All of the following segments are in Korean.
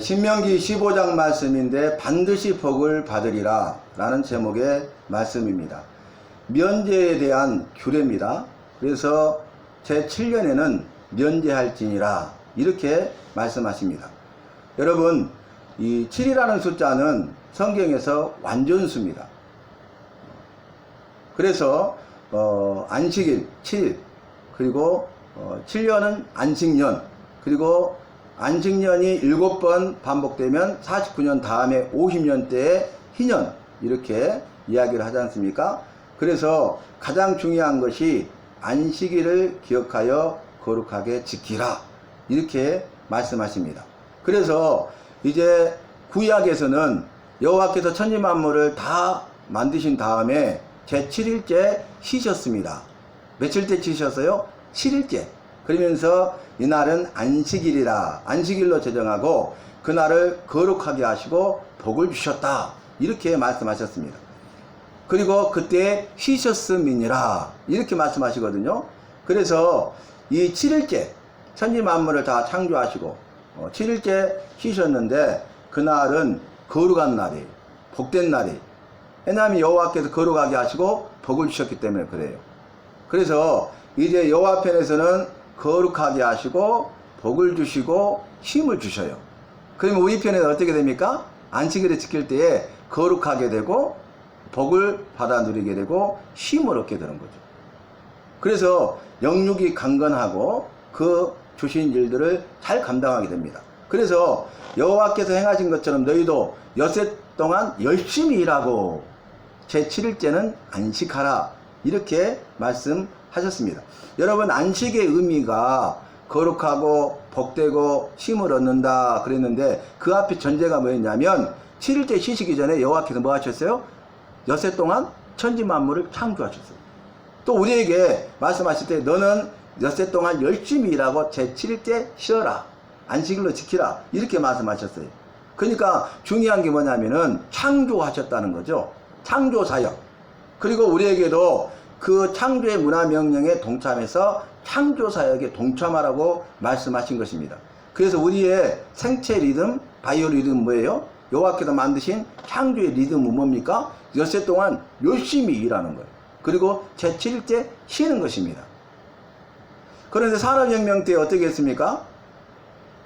신명기 15장 말씀인데 반드시 복을 받으리라 라는 제목의 말씀입니다. 면제에 대한 규례입니다. 그래서 제7년에는 면제할지니라 이렇게 말씀하십니다. 여러분, 이 7이라는 숫자는 성경에서 완전수입니다. 그래서 안식일 7, 그리고 7년은 안식년, 그리고 안식년이 7번 반복되면 49년 다음에 50년 때의 희년, 이렇게 이야기를 하지 않습니까? 그래서 가장 중요한 것이 안식일을 기억하여 거룩하게 지키라 이렇게 말씀하십니다. 그래서 이제 구약에서는 여호와께서 천지만물을 다 만드신 다음에 제7일째 쉬셨습니다. 며칠째 쉬셨어요? 7일째. 그러면서 이날은 안식일이라 안식일로 제정하고 그날을 거룩하게 하시고 복을 주셨다 이렇게 말씀하셨습니다. 그리고 그때 쉬셨음이니라 이렇게 말씀하시거든요. 그래서 이 7일째 천지만물을 다 창조하시고 7일째 쉬셨는데 그날은 거룩한 날이에요. 복된 날이에요. 왜냐하면 여호와께서 거룩하게 하시고 복을 주셨기 때문에 그래요. 그래서 이제 여호와 편에서는 거룩하게 하시고 복을 주시고 쉼을 주셔요. 그러면 우리 편에는 어떻게 됩니까? 안식일을 지킬 때에 거룩하게 되고 복을 받아 누리게 되고 쉼을 얻게 되는 거죠. 그래서 영육이 강건하고 그 주신 일들을 잘 감당하게 됩니다. 그래서 여호와께서 행하신 것처럼 너희도 엿새 동안 열심히 일하고 제7일째는 안식하라 이렇게 말씀하셨습니다. 여러분, 안식의 의미가 거룩하고 복되고 쉼을 얻는다 그랬는데 그 앞에 전제가 뭐였냐면 7일째 쉬시기 전에 여호와께서 뭐 하셨어요? 엿새 동안 천지만물을 창조하셨어요. 또 우리에게 말씀하실 때 너는 엿새 동안 열심히 일하고 제7일째 쉬어라 안식일로 지키라 이렇게 말씀하셨어요. 그러니까 중요한 게 뭐냐면은 창조하셨다는 거죠. 창조사역. 그리고 우리에게도 그 창조의 문화명령에 동참해서 창조사역에 동참하라고 말씀하신 것입니다. 그래서 우리의 생체 리듬, 바이오 리듬 뭐예요? 여호와께서 만드신 창조의 리듬은 뭡니까? 엿새 동안 열심히 일하는 거예요. 그리고 제7일째 쉬는 것입니다. 그런데 산업혁명 때 어떻게 했습니까?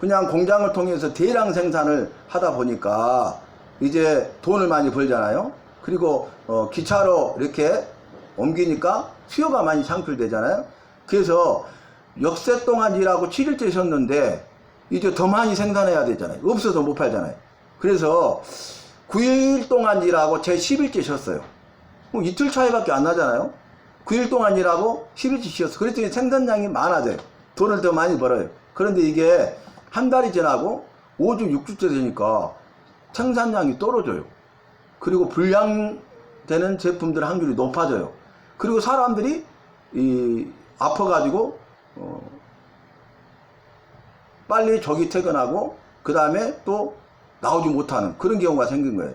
그냥 공장을 통해서 대량 생산을 하다 보니까 이제 돈을 많이 벌잖아요. 그리고 기차로 이렇게 옮기니까 수요가 많이 창출되잖아요. 그래서 엿새 동안 일하고 7일째 쉬었는데 이제 더 많이 생산해야 되잖아요. 없어서 못 팔잖아요. 그래서 9일 동안 일하고 제 10일째 쉬었어요. 뭐 이틀 차이밖에 안 나잖아요. 9일 동안 일하고 10일째 쉬었어. 그랬더니 생산량이 많아져요. 돈을 더 많이 벌어요. 그런데 이게 한 달이 지나고 5주, 6주째 되니까 생산량이 떨어져요. 그리고 불량되는 제품들 확률이 높아져요. 그리고 사람들이 아파가지고 빨리 조기 퇴근하고 그 다음에 또 나오지 못하는 그런 경우가 생긴 거예요.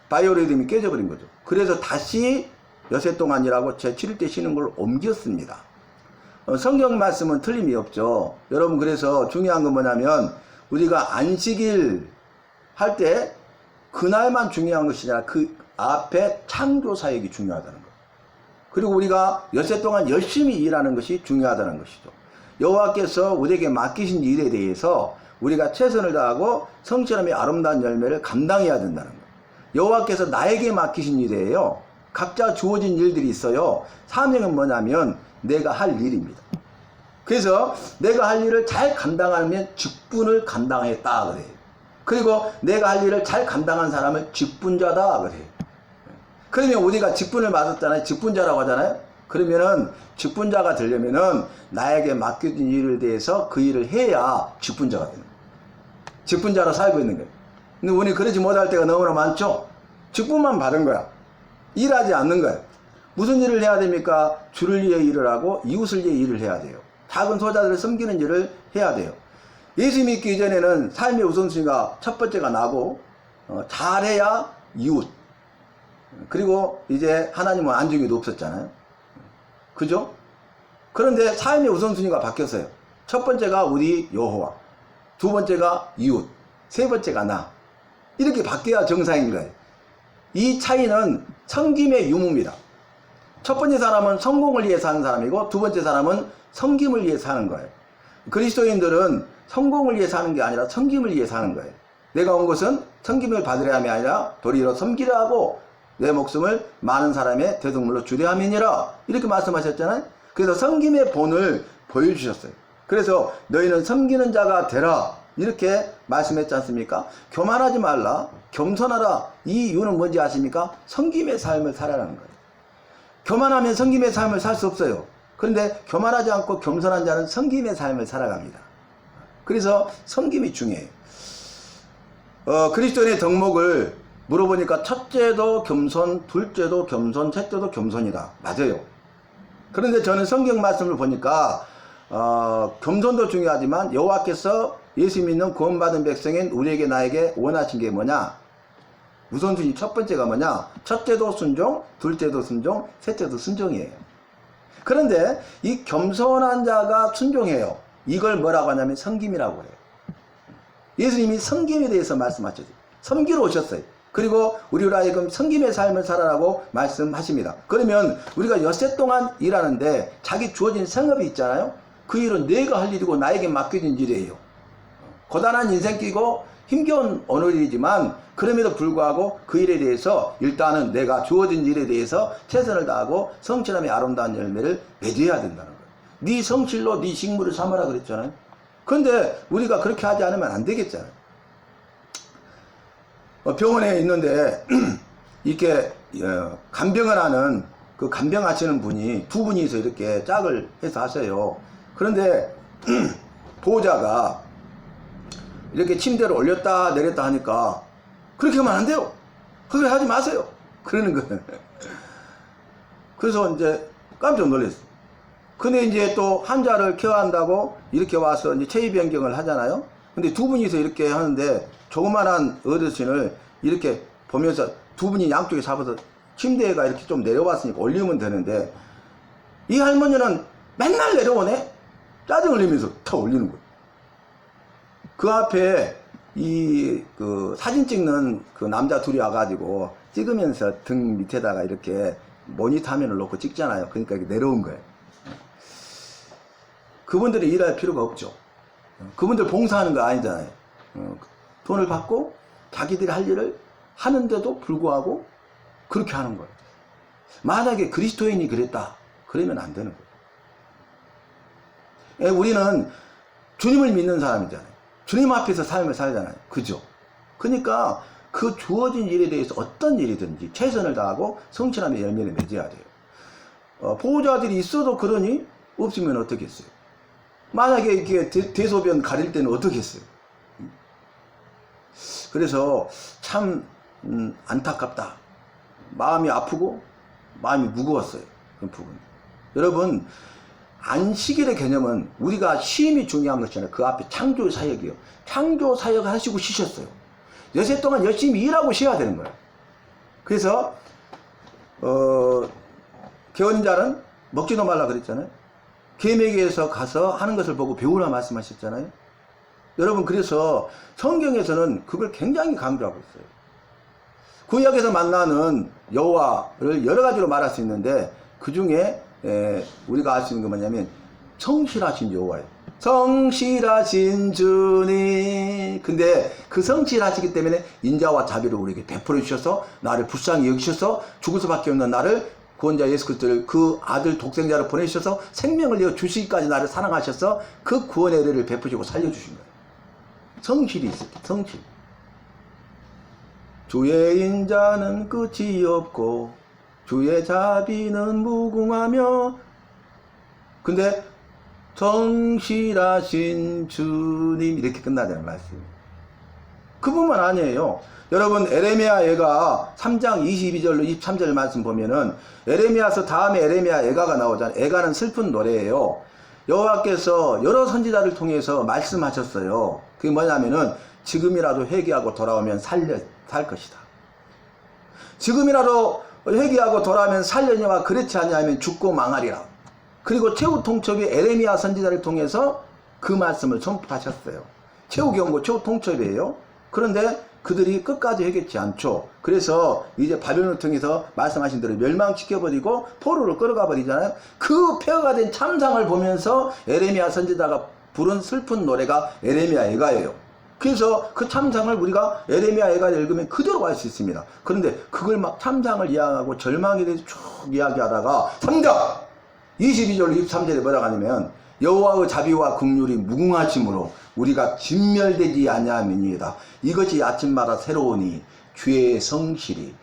바이오리듬이 깨져버린 거죠. 그래서 다시 엿새 동안 일하고 제7일째 쉬는 걸 옮겼습니다. 성경 말씀은 틀림이 없죠. 여러분, 그래서 중요한 건 뭐냐면 우리가 안식일 할 때 그날만 중요한 것이 아니라 그 앞에 창조 사역이 중요하다는 것. 그리고 우리가 엿새 동안 열심히 일하는 것이 중요하다는 것이죠. 여호와께서 우리에게 맡기신 일에 대해서 우리가 최선을 다하고 성실함의 아름다운 열매를 감당해야 된다는 것. 여호와께서 나에게 맡기신 일이에요. 각자 주어진 일들이 있어요. 사명은 뭐냐면 내가 할 일입니다. 그래서 내가 할 일을 잘 감당하면 직분을 감당했다 그래요. 그리고 내가 할 일을 잘 감당한 사람은 직분자다 그래요. 그러면 우리가 직분을 받았잖아요. 직분자라고 하잖아요. 그러면은 직분자가 되려면은 나에게 맡겨진 일에 대해서 그 일을 해야 직분자가 되는 거예요. 직분자로 살고 있는 거예요. 근데 우리 그러지 못할 때가 너무나 많죠. 직분만 받은 거야. 일하지 않는 거예요. 무슨 일을 해야 됩니까? 주를 위해 일을 하고 이웃을 위해 일을 해야 돼요. 작은 소자들을 섬기는 일을 해야 돼요. 예수 믿기 이전에는 삶의 우선순위가 첫 번째가 나고 잘해야 이웃, 그리고 이제 하나님은 안중에도 없었잖아요. 그죠? 그런데 삶의 우선순위가 바뀌었어요. 첫 번째가 우리 여호와, 두 번째가 이웃, 세 번째가 나. 이렇게 바뀌어야 정상인 거예요. 이 차이는 섬김의 유무입니다. 첫 번째 사람은 성공을 위해 사는 사람이고 두 번째 사람은 섬김을 위해 사는 거예요. 그리스도인들은 성공을 위해 사는 게 아니라 섬김을 위해 사는 거예요. 내가 온 것은 섬김을 받으려 함이 아니라 도리어 섬기려 하고 내 목숨을 많은 사람의 대속물로 주려 함이니라, 이렇게 말씀하셨잖아요. 그래서 섬김의 본을 보여주셨어요. 그래서 너희는 섬기는 자가 되라, 이렇게 말씀했지 않습니까? 교만하지 말라, 겸손하라. 이 이유는 뭔지 아십니까? 섬김의 삶을 살아라는 거예요. 교만하면 섬김의 삶을 살 수 없어요. 그런데 교만하지 않고 겸손한 자는 섬김의 삶을 살아갑니다. 그래서 섬김이 중요해요. 그리스도인의 덕목을 물어보니까 첫째도 겸손, 둘째도 겸손, 셋째도 겸손이다. 맞아요. 그런데 저는 성경 말씀을 보니까 겸손도 중요하지만 여호와께서 예수 믿는 구원받은 백성인 우리에게 나에게 원하신 게 뭐냐? 우선순위 첫 번째가 뭐냐? 첫째도 순종, 둘째도 순종, 셋째도 순종이에요. 그런데 이 겸손한 자가 순종해요. 이걸 뭐라고 하냐면 섬김이라고 해요. 예수님이 섬김에 대해서 말씀하셨어요. 섬기러 오셨어요. 그리고 우리로 하여금 섬김의 삶을 살아라고 말씀하십니다. 그러면 우리가 엿새 동안 일하는데 자기 주어진 생업이 있잖아요. 그 일은 내가 할 일이고 나에게 맡겨진 일이에요. 고단한 인생 끼고 힘겨운 오늘이지만 그럼에도 불구하고 그 일에 대해서 일단은 내가 주어진 일에 대해서 최선을 다하고 성실함의 아름다운 열매를 맺어야 된다는 거예요. 네 성실로 네 식물을 삼으라 그랬잖아요. 그런데 우리가 그렇게 하지 않으면 안 되겠잖아요. 병원에 있는데 이렇게 간병을 하는 그 간병하시는 분이 두 분이서 이렇게 짝을 해서 하세요. 그런데 보호자가 이렇게 침대를 올렸다 내렸다 하니까 그렇게 하면 안 돼요. 그렇게 하지 마세요. 그러는 거예요. 그래서 이제 깜짝 놀랐어요. 근데 이제 또 환자를 케어한다고 이렇게 와서 이제 체위 변경을 하잖아요. 근데 두 분이서 이렇게 하는데 조그만한 어르신을 이렇게 보면서 두 분이 양쪽에 잡아서 침대가 이렇게 좀 내려왔으니까 올리면 되는데 이 할머니는 맨날 내려오네? 짜증을 내면서 탁 올리는 거예요. 그 앞에 그 사진 찍는 그 남자 둘이 와가지고 찍으면서 등 밑에다가 이렇게 모니터 화면을 놓고 찍잖아요. 그러니까 이렇게 내려온 거예요. 그분들이 일할 필요가 없죠. 그분들 봉사하는 거 아니잖아요. 돈을 받고 자기들이 할 일을 하는데도 불구하고 그렇게 하는 거예요. 만약에 그리스도인이 그랬다 그러면 안 되는 거예요. 우리는 주님을 믿는 사람이잖아요. 주님 앞에서 삶을 살잖아요. 그죠? 그러니까 그 주어진 일에 대해서 어떤 일이든지 최선을 다하고 성실함의 열매를 맺어야 돼요. 보호자들이 있어도 그러니 없으면 어떻겠어요? 만약에 이렇게 대소변 가릴 때는 어떻겠어요? 그래서 참 안타깝다. 마음이 아프고 마음이 무거웠어요. 그 부분. 여러분, 안식일의 개념은 우리가 쉼이 중요한 것이잖아요. 그 앞에 창조 사역이요. 창조 사역을 하시고 쉬셨어요. 여세 동안 열심히 일하고 쉬어야 되는 거예요. 그래서 개어린 자는 먹지도 말라 그랬잖아요. 개미에게서 가서 하는 것을 보고 배우라 말씀하셨잖아요. 여러분, 그래서 성경에서는 그걸 굉장히 강조하고 있어요. 구약에서 만나는 여호와를 여러 가지로 말할 수 있는데 그 중에 우리가 알 수 있는 게 뭐냐면 성실하신 여호와예요. 성실하신 주님. 근데 그 성실하시기 때문에 인자와 자비를 우리에게 베풀어 주셔서 나를 불쌍히 여기셔서 죽을 수밖에 없는 나를 구원자 예수 그리스도를 그 아들 독생자를 보내주셔서 생명을 내어 주시기까지 나를 사랑하셔서 그 구원의 은혜를 베푸시고 살려주신 거예요. 성실이 있을 때, 성실. 주의 인자는 끝이 없고 주의 자비는 무궁하며. 근데 성실하신 주님 이렇게 끝나자는 말씀이에요. 그뿐만 아니에요. 여러분, 에레미야 애가 3장 22절로 23절 말씀 보면은 에레미야서 다음에 에레미야 애가가 나오잖아요. 애가는 슬픈 노래예요. 여호와께서 여러 선지자를 통해서 말씀하셨어요. 그게 뭐냐면은 지금이라도 회개하고 돌아오면 살 것이다. 지금이라도 회개하고 돌아오면 살려니와 그렇지 않냐면 죽고 망하리라. 그리고 최후 통첩이 에레미야 선지자를 통해서 그 말씀을 선포하셨어요. 최후 경고, 최후 통첩이에요. 그런데 그들이 끝까지 회개치 않죠. 그래서 이제 바벨론을 통해서 말씀하신 대로 멸망시켜버리고 포로를 끌어가 버리잖아요. 그 폐허가 된 참상을 보면서 에레미야 선지자가 부른 슬픈 노래가 에레미야 애가예요. 그래서 그 참상을 우리가 에레미야 애가를 읽으면 그대로 알 수 있습니다. 그런데 그걸 막 참상을 이야기하고 절망에 대해서 쭉 이야기하다가 3장 22절 23절에 뭐라고 하냐면 여호와의 자비와 긍휼이 무궁하심으로 우리가 진멸되지 아니함이니이다. 이것이 아침마다 새로우니 주의 성실이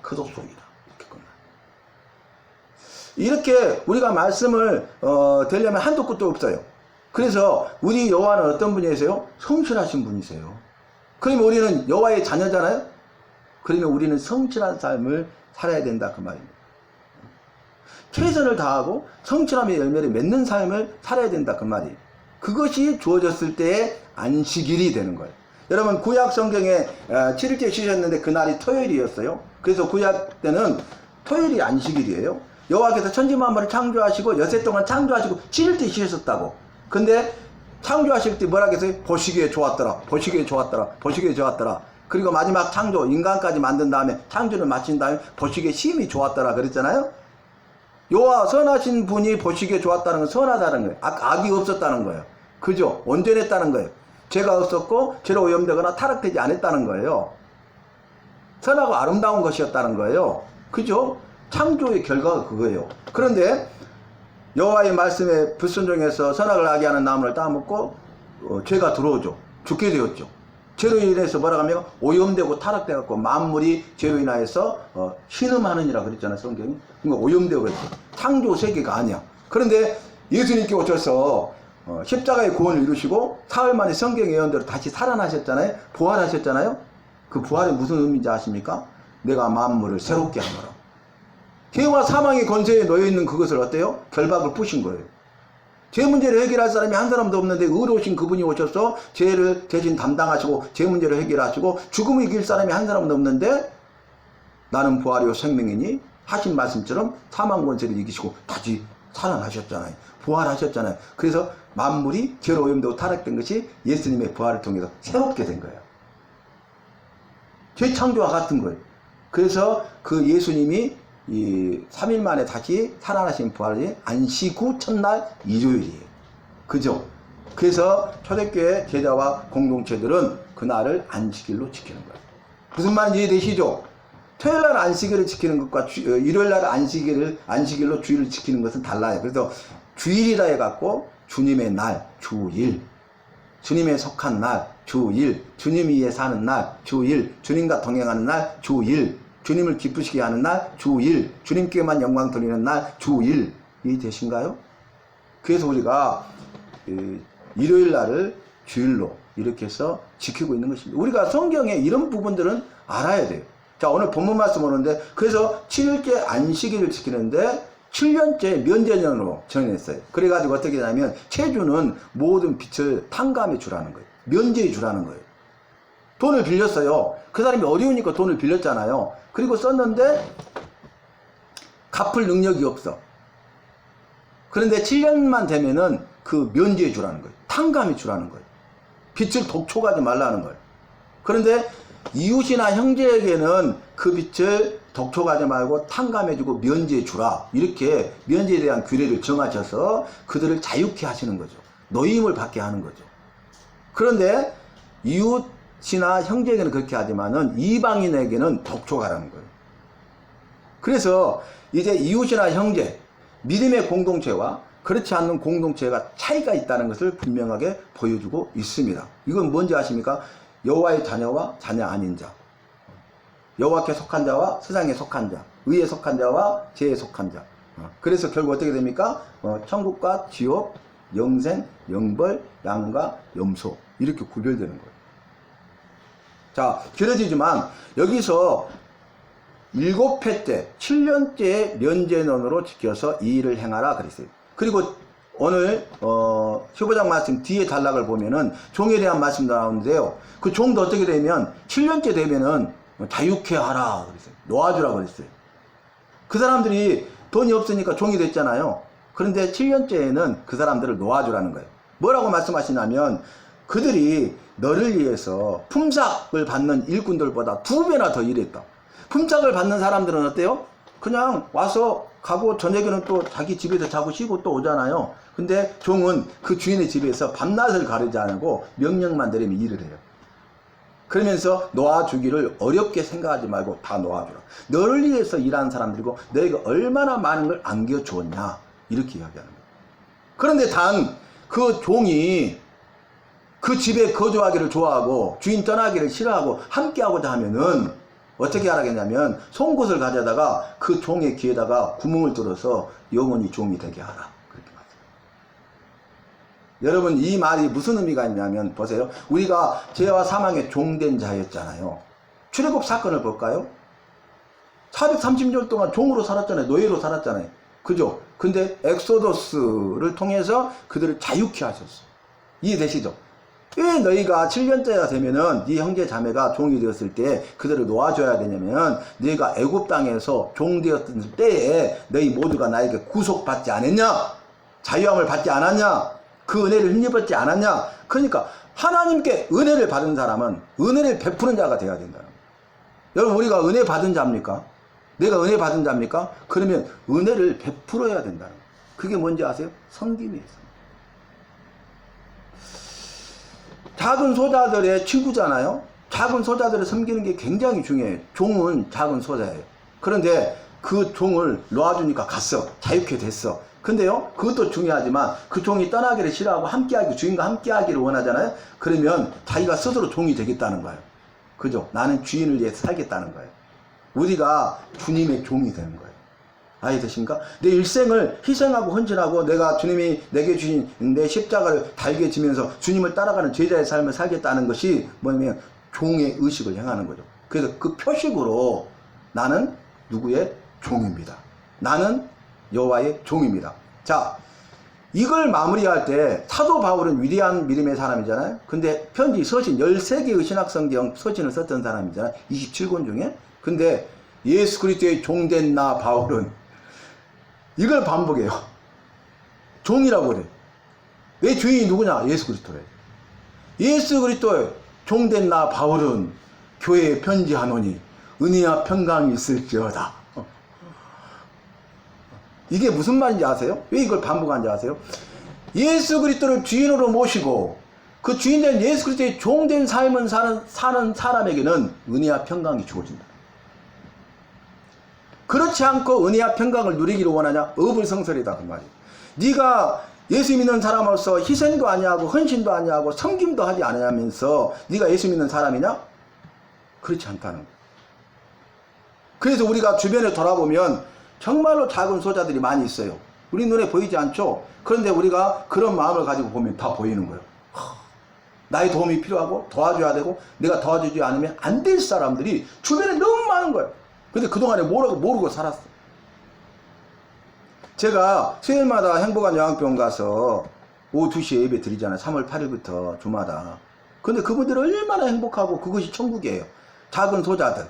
크도소이다. 이렇게 우리가 말씀을 되려면 한도 끝도 없어요. 그래서 우리 여호와는 어떤 분이세요? 성실하신 분이세요. 그러면 우리는 여호와의 자녀잖아요. 그러면 우리는 성실한 삶을 살아야 된다 그 말입니다. 최선을 다하고 성실함의 열매를 맺는 삶을 살아야 된다 그 말이에요. 그것이 주어졌을 때의 안식일이 되는 거예요. 여러분 구약 성경에 7일째 쉬셨는데 그날이 토요일이었어요. 그래서 구약 때는 토요일이 안식일이에요. 여호와께서 천지만물을 창조하시고 여세 동안 창조하시고 7일째 쉬셨다고. 근데 창조하실 때 뭐라 했어요? 보시기에 좋았더라. 보시기에 좋았더라. 보시기에 좋았더라. 그리고 마지막 창조 인간까지 만든 다음에 창조를 마친 다음에 보시기에 심히 좋았더라 그랬잖아요. 여호와 선하신 분이 보시기에 좋았다는 건 선하다는 거예요. 악이 없었다는 거예요. 그죠? 온전했다는 거예요. 죄가 없었고 죄로 오염되거나 타락되지 않았다는 거예요. 선하고 아름다운 것이었다는 거예요. 그죠? 창조의 결과가 그거예요. 그런데 여호와의 말씀에 불순종해서 선악을 하게 하는 나무를 따먹고 죄가 들어오죠. 죽게 되었죠. 죄로 인해서 뭐라고 하면 오염되고 타락되고 만물이 죄로 인하여서 신음하느니라 그랬잖아요 성경이. 그러니까 오염되고 그랬죠. 창조 세계가 아니야. 그런데 예수님께 오셔서 십자가의 구원을 이루시고 사흘 만에 성경 예언대로 다시 살아나셨잖아요. 부활하셨잖아요. 그 부활이 무슨 의미인지 아십니까? 내가 만물을 새롭게 하노라. 죄와 사망의 권세에 놓여있는 그것을 어때요? 결박을 푸신 거예요. 죄 문제를 해결할 사람이 한 사람도 없는데 의로우신 그분이 오셔서 죄를 대신 담당하시고 죄 문제를 해결하시고 죽음을 이길 사람이 한 사람도 없는데 나는 부활이요 생명이니 하신 말씀처럼 사망 권세를 이기시고 다시 살아나셨잖아요. 부활하셨잖아요. 그래서 만물이 죄로 오염되고 타락된 것이 예수님의 부활을 통해서 새롭게 된 거예요. 재창조와 같은 거예요. 그래서 그 예수님이 이 3일 만에 다시 살아나신 부활이 안식 후 첫날 일요일이에요. 그죠? 그래서 초대교회 제자와 공동체들은 그날을 안식일로 지키는 거예요. 무슨 말인지 이해되시죠? 토요일날 안식일을 지키는 것과 일요일날 안식일로 주일을 지키는 것은 달라요. 그래서 주일이라 해갖고 주님의 날, 주일, 주님의 속한 날, 주일, 주님 위에 사는 날, 주일, 주님과 동행하는 날, 주일, 주님을 기쁘시게 하는 날, 주일, 주님께만 영광 돌리는 날, 주일이 되신가요? 그래서 우리가 일요일 날을 주일로 이렇게 해서 지키고 있는 것입니다. 우리가 성경에 이런 부분들은 알아야 돼요. 자, 오늘 본문 말씀 오는데, 그래서 7일째 안식일을 지키는데 7년째 면제년으로 정했어요. 그래가지고 어떻게 하냐면 체주는 모든 빚을 탕감해 주라는 거예요. 면제해 주라는 거예요. 돈을 빌렸어요. 그 사람이 어려우니까 돈을 빌렸잖아요. 그리고 썼는데 갚을 능력이 없어. 그런데 7년만 되면은 그 면제해 주라는 거예요. 탕감해 주라는 거예요. 빚을 독촉하지 말라는 거예요. 그런데 이웃이나 형제에게는 그 빚을 독촉하지 말고 탕감해 주고 면제해 주라. 이렇게 면제에 대한 규례를 정하셔서 그들을 자유케 하시는 거죠. 노임을 받게 하는 거죠. 그런데 이웃이나 형제에게는 그렇게 하지만은 이방인에게는 독촉하라는 거예요. 그래서 이제 이웃이나 형제, 믿음의 공동체와 그렇지 않는 공동체가 차이가 있다는 것을 분명하게 보여주고 있습니다. 이건 뭔지 아십니까? 여호와의 자녀와 자녀 아닌 자, 여호와께 속한 자와 세상에 속한 자, 의에 속한 자와 죄에 속한 자. 그래서 결국 어떻게 됩니까? 천국과 지옥, 영생, 영벌, 양과 염소, 이렇게 구별되는 거예요. 자, 길어지지만 여기서 7회째 7년째 면제년으로 지켜서 이 일을 행하라 그랬어요. 그리고 오늘 15장 말씀 뒤에 단락을 보면은 종에 대한 말씀도 나오는데요. 그 종도 어떻게 되면 7년째 되면은 자유케 하라 그랬어요. 놓아주라 그랬어요. 그 사람들이 돈이 없으니까 종이 됐잖아요. 그런데 7년째에는 그 사람들을 놓아주라는 거예요. 뭐라고 말씀하시냐면 그들이 너를 위해서 품삯을 받는 일꾼들보다 2배나 더 일했다. 품삯을 받는 사람들은 어때요? 그냥 와서 가고 저녁에는 또 자기 집에서 자고 쉬고 또 오잖아요. 근데 종은 그 주인의 집에서 밤낮을 가리지 않고 명령만 내리면 일을 해요. 그러면서 놓아주기를 어렵게 생각하지 말고 다 놓아주라. 너를 위해서 일하는 사람들이고 너희가 얼마나 많은 걸 안겨주었냐, 이렇게 이야기하는 거예요. 그런데 단 그 종이 그 집에 거주하기를 좋아하고 주인 떠나기를 싫어하고 함께하고자 하면은 어떻게 하라겠냐면 송곳을 가져다가 그 종의 귀에다가 구멍을 뚫어서 영원히 종이 되게 하라, 그렇게 말해요. 여러분, 이 말이 무슨 의미가 있냐면 보세요. 우리가 죄와 사망의 종된 자였잖아요. 출애굽 사건을 볼까요? 430년 동안 종으로 살았잖아요. 노예로 살았잖아요. 그죠? 근데 엑소더스를 통해서 그들을 자유케 하셨어. 이해되시죠? 왜 너희가 7년째가 되면은 네 형제 자매가 종이 되었을 때 그들을 놓아줘야 되냐면, 너희가 애굽 땅에서 종 되었을 때에 너희 모두가 나에게 구속받지 않았냐? 자유함을 받지 않았냐? 그 은혜를 힘입었지 않았냐? 그러니까 하나님께 은혜를 받은 사람은 은혜를 베푸는 자가 되어야 된다. 여러분, 우리가 은혜 받은 자입니까? 내가 은혜 받은 자입니까? 그러면 은혜를 베풀어야 된다는 거예요. 그게 뭔지 아세요? 섬김이에요. 작은 소자들의 친구잖아요. 작은 소자들을 섬기는 게 굉장히 중요해요. 종은 작은 소자예요. 그런데 그 종을 놓아주니까 갔어. 자유케 됐어. 근데요, 그것도 중요하지만 그 종이 떠나기를 싫어하고 함께하기, 주인과 함께하기를 원하잖아요. 그러면 자기가 스스로 종이 되겠다는 거예요. 그죠? 나는 주인을 위해 살겠다는 거예요. 우리가 주님의 종이 되는 거예요. 알겠습니까? 내 일생을 희생하고 헌신하고 내가 주님이 내게 주신 내 십자가를 달게 지면서 주님을 따라가는 제자의 삶을 살겠다는 것이 뭐냐면 종의 의식을 행하는 거죠. 그래서 그 표식으로 나는 누구의 종입니다. 나는 여호와의 종입니다. 자, 이걸 마무리할 때 사도 바울은 위대한 믿음의 사람이잖아요. 근데 편지 서신 13개의 신학성경 서신을 썼던 사람이잖아요. 27권 중에. 근데 예수 그리스도의 종된 나 바울은 이걸 반복해요. 종이라고 그래. 내 주인이 누구냐? 예수 그리스도래. 예수 그리스도의 종된 나 바울은 교회에 편지하노니 은혜와 평강이 있을지어다. 이게 무슨 말인지 아세요? 왜 이걸 반복하는지 아세요? 예수 그리스도를 주인으로 모시고 그 주인된 예수 그리스도의 종된 삶을 사는 사람에게는 은혜와 평강이 주어진다. 그렇지 않고 은혜와 평강을 누리기를 원하냐? 어불성설이다, 그 말이에요. 네가 예수 믿는 사람으로서 희생도 아니하고 헌신도 아니하고 섬김도 하지 않으면서 네가 예수 믿는 사람이냐? 그렇지 않다는 거예요. 그래서 우리가 주변에 돌아보면 정말로 작은 소자들이 많이 있어요. 우리 눈에 보이지 않죠? 그런데 우리가 그런 마음을 가지고 보면 다 보이는 거예요. 나의 도움이 필요하고 도와줘야 되고 내가 도와주지 않으면 안 될 사람들이 주변에 너무 많은 거예요. 근데 그동안에 모르고 살았어. 제가 수요일마다 행복한 요양병원 가서 오후 2시에 예배 드리잖아요. 3월 8일부터 주마다. 근데 그분들은 얼마나 행복하고 그것이 천국이에요. 작은 소자들.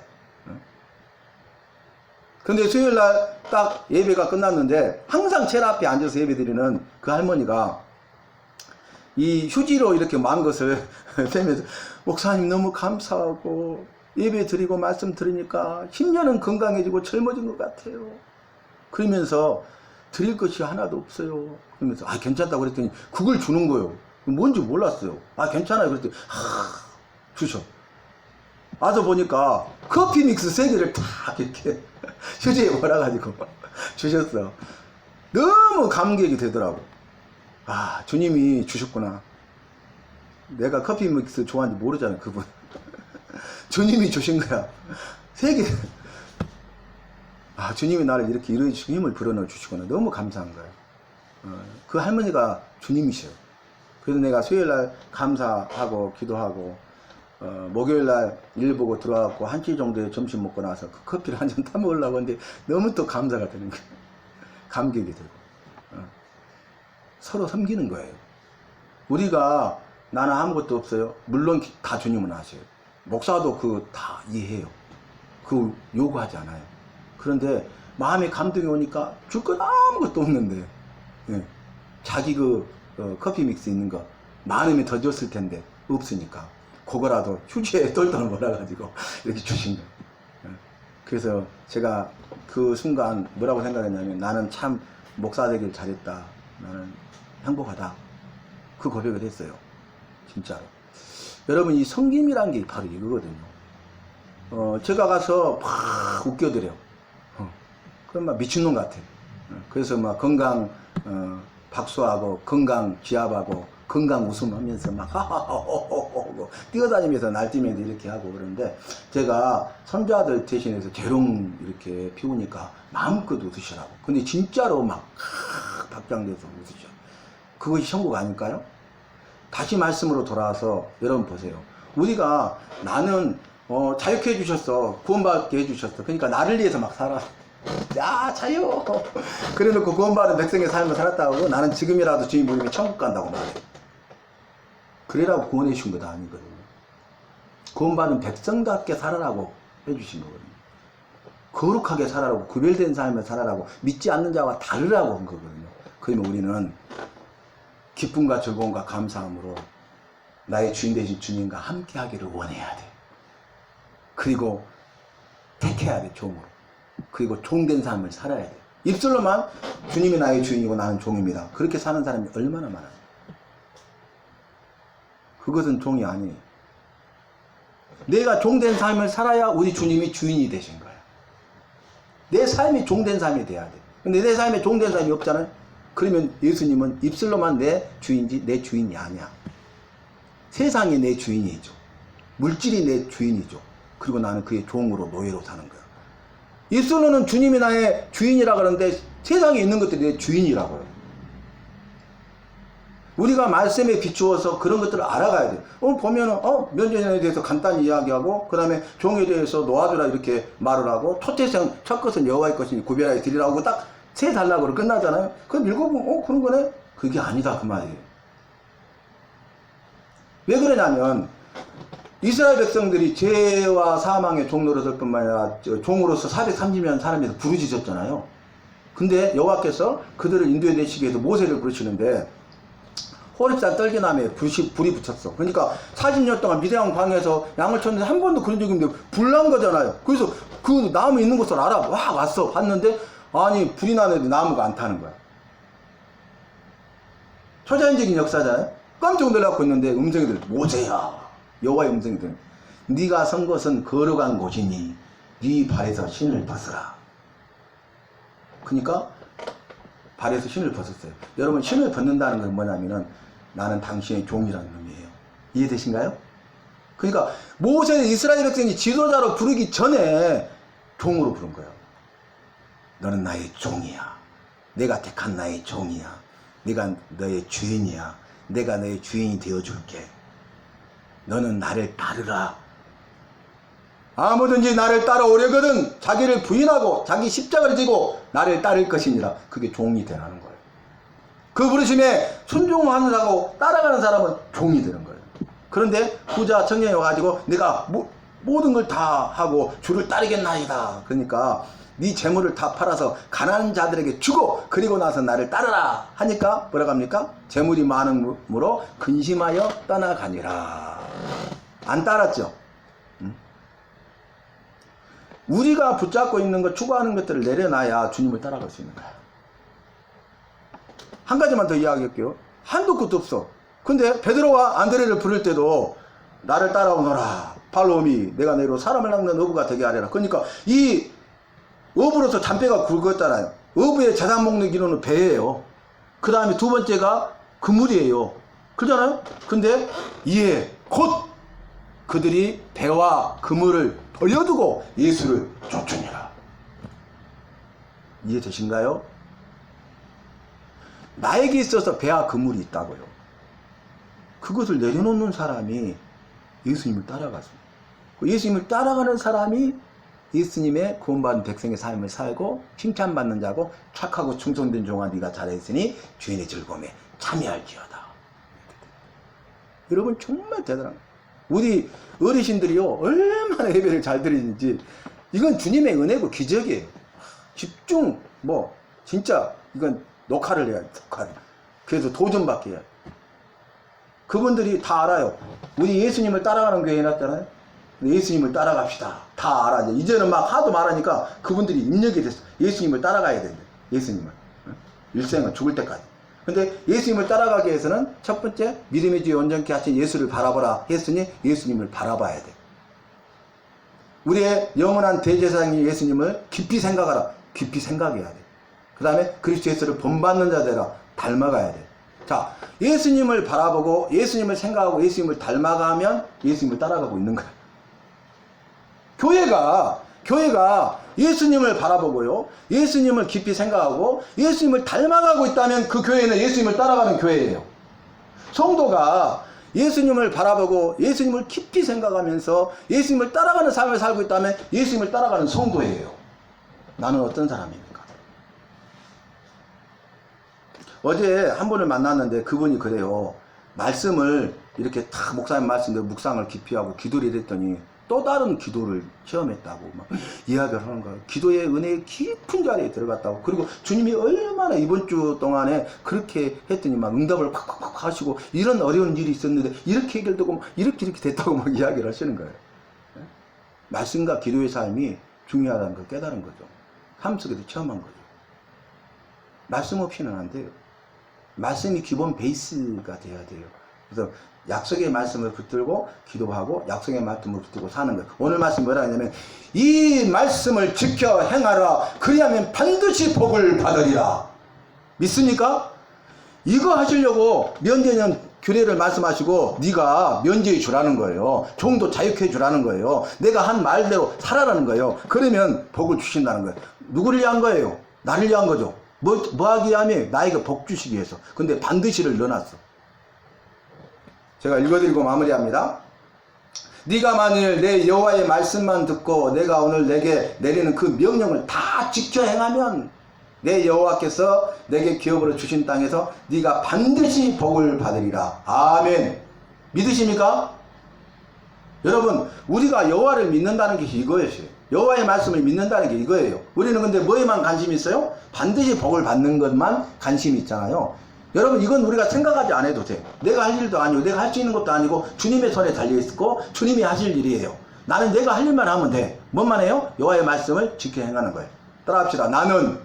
근데 수요일날 딱 예배가 끝났는데 항상 제일 앞에 앉아서 예배 드리는 그 할머니가 이 휴지로 이렇게 만 것을 빼면서 목사님 너무 감사하고 예배 드리고 말씀 들으니까 10년은 건강해지고 젊어진 것 같아요. 그러면서 드릴 것이 하나도 없어요. 그러면서 괜찮다고 그랬더니 그걸 주는 거예요. 뭔지 몰랐어요. 괜찮아요. 그랬더니 주셔. 와서 보니까 커피 믹스 3개를 딱 이렇게 휴지에 몰아가지고 주셨어. 너무 감격이 되더라고. 주님이 주셨구나. 내가 커피 믹스 좋아하는지 모르잖아요, 그분. 주님이 주신 거야. 3개. 주님이 나를 이렇게 이루어주시고 힘을 불어넣어 주시구나. 너무 감사한 거예요. 그 할머니가 주님이셔요. 그래서 내가 수요일날 감사하고 기도하고 목요일날 일 보고 들어와갖고 1시 정도에 점심 먹고 나서 그 커피를 한 잔 타먹으려고 하는데 너무 또 감사가 되는 거예요. 감격이 되고. 서로 섬기는 거예요. 우리가 나는 아무것도 없어요. 물론 다 주님은 아셔요. 목사도 다 이해해요. 요구하지 않아요. 그런데 마음에 감동이 오니까 줄 건 아무것도 없는데 자기 커피 믹스 있는 거 많으면 더 줬을 텐데 없으니까 그거라도 휴지에 똘똘 몰아가지고 이렇게 주신 거예요. 그래서 제가 그 순간 뭐라고 생각했냐면 나는 참 목사 되길 잘했다. 나는 행복하다. 그 고백을 했어요. 진짜로. 여러분 이 섬김이란 게 바로 이거거든요. 제가 가서 막 웃겨드려. 그럼 막 미친놈 같아. 그래서 막 건강 박수하고 건강 기합하고 건강 웃음하면서 막 하하하호호호 뛰어다니면서 날뛰면서 이렇게 하고 그러는데 제가 선자들 대신해서 재롱 이렇게 피우니까 마음껏 웃으시라고. 근데 진짜로 막 박장대서 웃으셔. 그것이 천국 아닐까요? 다시 말씀으로 돌아와서 여러분 보세요. 우리가 나는 자유케 해주셨어. 구원받게 해주셨어. 그러니까 나를 위해서 막 살아. 야 자유. 그래놓고 구원받은 백성의 삶을 살았다고 나는 지금이라도 주님 부르면 천국 간다고 말해. 그래라고 구원해 주신 것도 아니거든요. 구원받은 백성답게 살아라고 해주신 거거든요. 거룩하게 살아라고, 구별된 삶을 살아라고, 믿지 않는 자와 다르라고 한 거거든요. 그러면 우리는 기쁨과 즐거움과 감사함으로 나의 주인 되신 주님과 함께 하기를 원해야 돼. 그리고 택해야 돼, 종으로. 그리고 종된 삶을 살아야 돼. 입술로만 주님이 나의 주인이고 나는 종입니다. 그렇게 사는 사람이 얼마나 많아요. 그것은 종이 아니에요. 내가 종된 삶을 살아야 우리 주님이 주인이 되신 거예요. 내 삶이 종된 삶이 돼야 돼. 근데 내 삶에 종된 삶이 없잖아요. 그러면 예수님은 입술로만 내 주인지 내 주인이 아니야. 세상이 내 주인이죠. 물질이 내 주인이죠. 그리고 나는 그의 종으로 노예로 사는 거야. 입술로는 주님이 나의 주인이라 그러는데 세상에 있는 것들이 내 주인이라고요. 우리가 말씀에 비추어서 그런 것들을 알아가야 돼요. 보면은 면전에 대해서 간단히 이야기하고 그 다음에 종에 대해서 놓아주라 이렇게 말을 하고 초태생 첫 것은 여호와의 것이니 구별하여 드리라고 딱 세 달라고 끝나잖아요. 그럼 읽어보면 그런 거네? 그게 아니다 그 말이에요. 왜 그러냐면 이스라엘 백성들이 죄와 사망의 종노릇을 뿐만 아니라 종으로서 430년 사람에서 부르짖었잖아요. 근데 여호와께서 그들을 인도해 내시기 위해서 모세를 부르시는데 호렙산 떨기나무에 불이 붙였어. 그러니까 40년 동안 미대한 광야에서 양을 쳤는데 한 번도 그런 적이 없는데 불 난 거잖아요. 그래서 그 나무 있는 곳을 알아. 왔어. 봤는데 아니 불이 나는데 나무가 안 타는 거야. 초자연적인 역사잖아요. 깜짝 놀라고 있는데 음성이 들려. 모세야. 여호와의 음성이 들려. 네가 선 곳은 거룩한 곳이니 네 발에서 신을 벗으라. 그러니까 발에서 신을 벗었어요. 여러분 신을 벗는다는 건 뭐냐면은 나는 당신의 종이라는 의미예요. 이해되신가요? 그러니까 모세는 이스라엘 백성이 지도자로 부르기 전에 종으로 부른 거예요. 너는 나의 종이야. 내가 택한 나의 종이야. 네가 너의 주인이야. 내가 너의 주인이 되어줄게. 너는 나를 따르라. 아무든지 나를 따라오려거든 자기를 부인하고 자기 십자가를 지고 나를 따를 것이니라. 그게 종이 되라는 거예요. 그 부르심에 순종하느라고 따라가는 사람은 종이 되는 거예요. 그런데 부자 청년이 와가지고 내가 모든 걸 다 하고 주를 따르겠나이다. 그러니까 네 재물을 다 팔아서 가난한 자들에게 주고 그리고 나서 나를 따르라 하니까 뭐라고 합니까? 재물이 많음으로 근심하여 떠나가니라. 안 따랐죠? 우리가 붙잡고 있는 것, 추구하는 것들을 내려놔야 주님을 따라갈 수 있는 거야. 한 가지만 더 이야기할게요. 한도 끝도 없어. 근데 베드로와 안드레를 부를 때도 나를 따라오너라. 팔로미, 내가 너희로 사람을 낚는 어부가 되게 하리라. 그러니까 이 어부로서 잔배가 굵었잖아요. 어부의 재산 먹는 기로는 배예요. 그 다음에 두 번째가 그물이에요. 그러잖아요. 근데 이에 곧 그들이 배와 그물을 버려두고 예수를 쫓으니라. 이해되신가요? 나에게 있어서 배와 그물이 있다고요. 그것을 내려놓는 사람이 예수님을 따라갔습니다. 예수님을 따라가는 사람이 예수님의 구원받은 백성의 삶을 살고 칭찬받는 자고 착하고 충성된 종아 네가 잘했으니 주인의 즐거움에 참여할지어다. 여러분 정말 대단한 거예요. 우리 어르신들이요 얼마나 예배를 잘 드리는지 이건 주님의 은혜고 기적이에요. 집중 진짜 이건 녹화를 해야 돼. 녹화를. 그래서 도전받게 해야 돼. 그분들이 다 알아요. 우리 예수님을 따라가는 교회 해놨잖아요. 예수님을 따라갑시다. 다 알아. 이제는 막 하도 말하니까 그분들이 입력이 됐어. 예수님을 따라가야 된대. 예수님을. 일생은 죽을 때까지. 근데 예수님을 따라가기 위해서는 첫 번째, 믿음의 주에 온전케 하신 예수를 바라보라 했으니 예수님을 바라봐야 돼. 우리의 영원한 대제사장인 예수님을 깊이 생각하라. 깊이 생각해야 돼. 그 다음에 그리스도 예수를 본받는 자 되라. 닮아가야 돼. 자, 예수님을 바라보고 예수님을 생각하고 예수님을 닮아가면 예수님을 따라가고 있는 거야. 교회가 예수님을 바라보고요, 예수님을 깊이 생각하고 예수님을 닮아가고 있다면 그 교회는 예수님을 따라가는 교회예요. 성도가 예수님을 바라보고 예수님을 깊이 생각하면서 예수님을 따라가는 삶을 살고 있다면 예수님을 따라가는 성도예요. 나는 어떤 사람입니까? 어제 한 분을 만났는데 그분이 그래요. 말씀을 이렇게 다 목사님 말씀대로 묵상을 깊이 하고 기도를 했더니 또 다른 기도를 체험했다고 막 이야기를 하는 거예요. 기도의 은혜의 깊은 자리에 들어갔다고. 그리고 주님이 얼마나 이번 주 동안에 그렇게 했더니 막 응답을 팍팍팍 하시고 이런 어려운 일이 있었는데 이렇게 해결되고 막 이렇게 됐다고 막 이야기를 하시는 거예요. 말씀과 기도의 삶이 중요하다는 걸 깨달은 거죠. 삶 속에서 체험한 거죠. 말씀 없이는 안 돼요. 말씀이 기본 베이스가 돼야 돼요. 그래서 약속의 말씀을 붙들고 기도하고 약속의 말씀을 붙들고 사는 거예요. 오늘 말씀 뭐라 하냐면 이 말씀을 지켜 행하라. 그리하면 반드시 복을 받으리라. 믿습니까? 이거 하시려고 면제년 규례를 말씀하시고 네가 면제해 주라는 거예요. 종도 자유케 주라는 거예요. 내가 한 말대로 살아라는 거예요. 그러면 복을 주신다는 거예요. 누구를 위한 거예요? 나를 위한 거죠. 뭐 하기 위함에 나에게 복 주시기 위해서. 근데 반드시를 넣어놨어. 제가 읽어드리고 마무리합니다. 네가 만일 내 여호와의 말씀만 듣고 내가 오늘 내게 내리는 그 명령을 다 지켜 행하면 내 여호와께서 내게 기업으로 주신 땅에서 네가 반드시 복을 받으리라. 아멘. 믿으십니까? 여러분, 우리가 여호와를 믿는다는 게 이거예요. 여호와의 말씀을 믿는다는 게 이거예요. 우리는 근데 뭐에만 관심이 있어요? 반드시 복을 받는 것만 관심이 있잖아요. 여러분, 이건 우리가 생각하지 않아도 돼. 내가 할 일도 아니고 내가 할 수 있는 것도 아니고 주님의 손에 달려있고 주님이 하실 일이에요. 나는 내가 할 일만 하면 돼. 뭔만 해요? 여호와의 말씀을 지켜 행하는 거예요. 따라합시다. 나는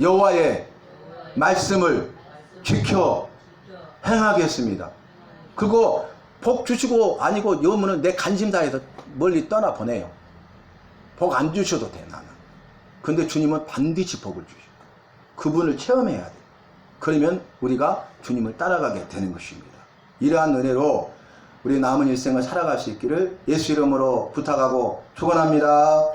여호와의 말씀을 지켜 행하겠습니다. 그거 복 주시고 아니고 여러분은 내 관심사에서 멀리 떠나보내요. 복 안 주셔도 돼. 나는. 근데 주님은 반드시 복을 주셔. 그분을 체험해야 돼. 그러면 우리가 주님을 따라가게 되는 것입니다. 이러한 은혜로 우리 남은 일생을 살아갈 수 있기를 예수 이름으로 부탁하고 축원합니다.